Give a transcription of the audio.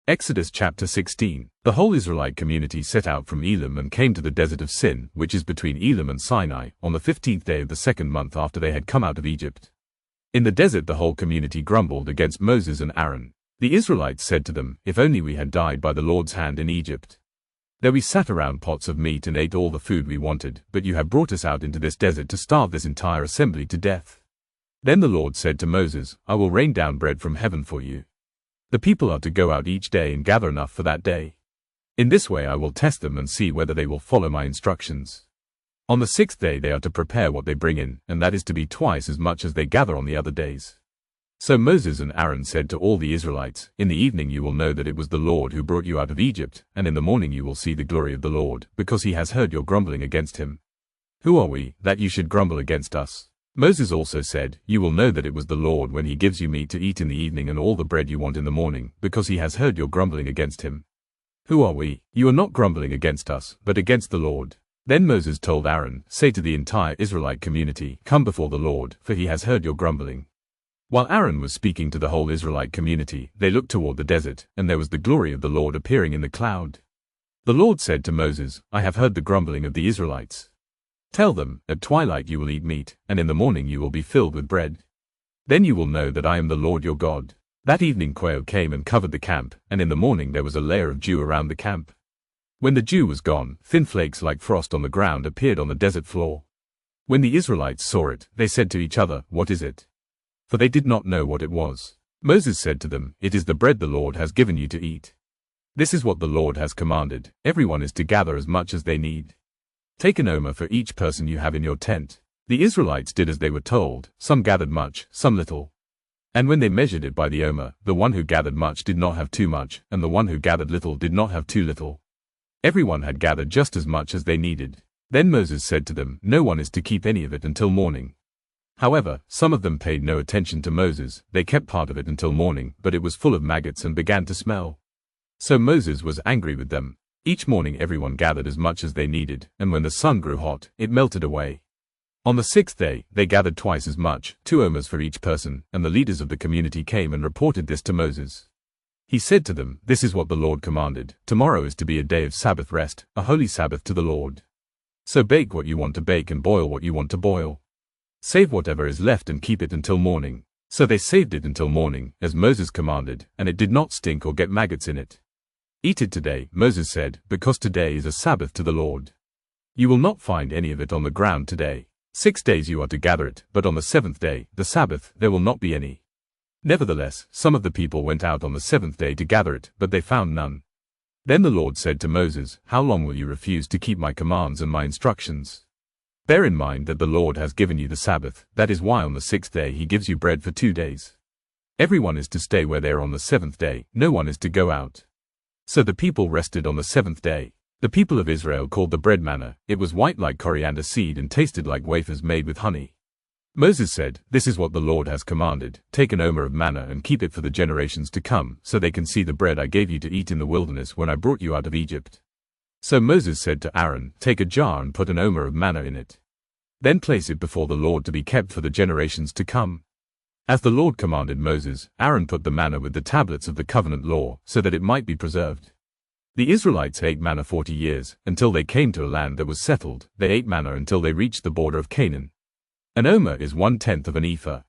Exodus chapter 16. The whole Israelite community set out from Elim and came to the desert of Sin, which is between Elim and Sinai, on the 15th day of the second month after they had come out of Egypt. In the desert the whole community grumbled against Moses and Aaron. The Israelites said to them, "If only we had died by the Lord's hand in Egypt. There we sat around pots of meat and ate all the food we wanted, but you have brought us out into this desert to starve this entire assembly to death." Then the Lord said to Moses, "I will rain down bread from heaven for you. The people are to go out each day and gather enough for that day. In this way I will test them and see whether they will follow my instructions. On the sixth day they are to prepare what they bring in, and that is to be twice as much as they gather on the other days." So Moses and Aaron said to all the Israelites, "In the evening you will know that it was the Lord who brought you out of Egypt, and in the morning you will see the glory of the Lord, because he has heard your grumbling against him. Who are we, that you should grumble against us?" Moses also said, "You will know that it was the Lord when he gives you meat to eat in the evening and all the bread you want in the morning, because he has heard your grumbling against him. Who are we? You are not grumbling against us, but against the Lord." Then Moses told Aaron, "Say to the entire Israelite community, 'Come before the Lord, for he has heard your grumbling.'" While Aaron was speaking to the whole Israelite community, they looked toward the desert, and there was the glory of the Lord appearing in the cloud. The Lord said to Moses, "I have heard the grumbling of the Israelites. Tell them, at twilight you will eat meat, and in the morning you will be filled with bread. Then you will know that I am the Lord your God." That evening quail came and covered the camp, and in the morning there was a layer of dew around the camp. When the dew was gone, thin flakes like frost on the ground appeared on the desert floor. When the Israelites saw it, they said to each other, "What is it?" For they did not know what it was. Moses said to them, "It is the bread the Lord has given you to eat. This is what the Lord has commanded. Everyone is to gather as much as they need. Take an omer for each person you have in your tent." The Israelites did as they were told. Some gathered much, some little. And when they measured it by the omer, the one who gathered much did not have too much, and the one who gathered little did not have too little. Everyone had gathered just as much as they needed. Then Moses said to them, "No one is to keep any of it until morning." However, some of them paid no attention to Moses. They kept part of it until morning, but it was full of maggots and began to smell. So Moses was angry with them. Each morning everyone gathered as much as they needed, and when the sun grew hot, it melted away. On the sixth day, they gathered twice as much, 2 omers for each person, and the leaders of the community came and reported this to Moses. He said to them, "This is what the Lord commanded. Tomorrow is to be a day of Sabbath rest, a holy Sabbath to the Lord. So bake what you want to bake and boil what you want to boil. Save whatever is left and keep it until morning." So they saved it until morning, as Moses commanded, and it did not stink or get maggots in it. "Eat it today," Moses said, "because today is a Sabbath to the Lord. You will not find any of it on the ground today. 6 days you are to gather it, but on the seventh day, the Sabbath, there will not be any." Nevertheless, some of the people went out on the seventh day to gather it, but they found none. Then the Lord said to Moses, "How long will you refuse to keep my commands and my instructions? Bear in mind that the Lord has given you the Sabbath. That is why on the sixth day he gives you bread for 2 days. Everyone is to stay where they are on the seventh day, no one is to go out." So the people rested on the seventh day. The people of Israel called the bread manna. It was white like coriander seed and tasted like wafers made with honey. Moses said, "This is what the Lord has commanded. Take an omer of manna and keep it for the generations to come, so they can see the bread I gave you to eat in the wilderness when I brought you out of Egypt." So Moses said to Aaron, "Take a jar and put an omer of manna in it. Then place it before the Lord to be kept for the generations to come." As the Lord commanded Moses, Aaron put the manna with the tablets of the covenant law, so that it might be preserved. The Israelites ate manna 40 years, until they came to a land that was settled. They ate manna until they reached the border of Canaan. An omer is 1/10 of an ephah.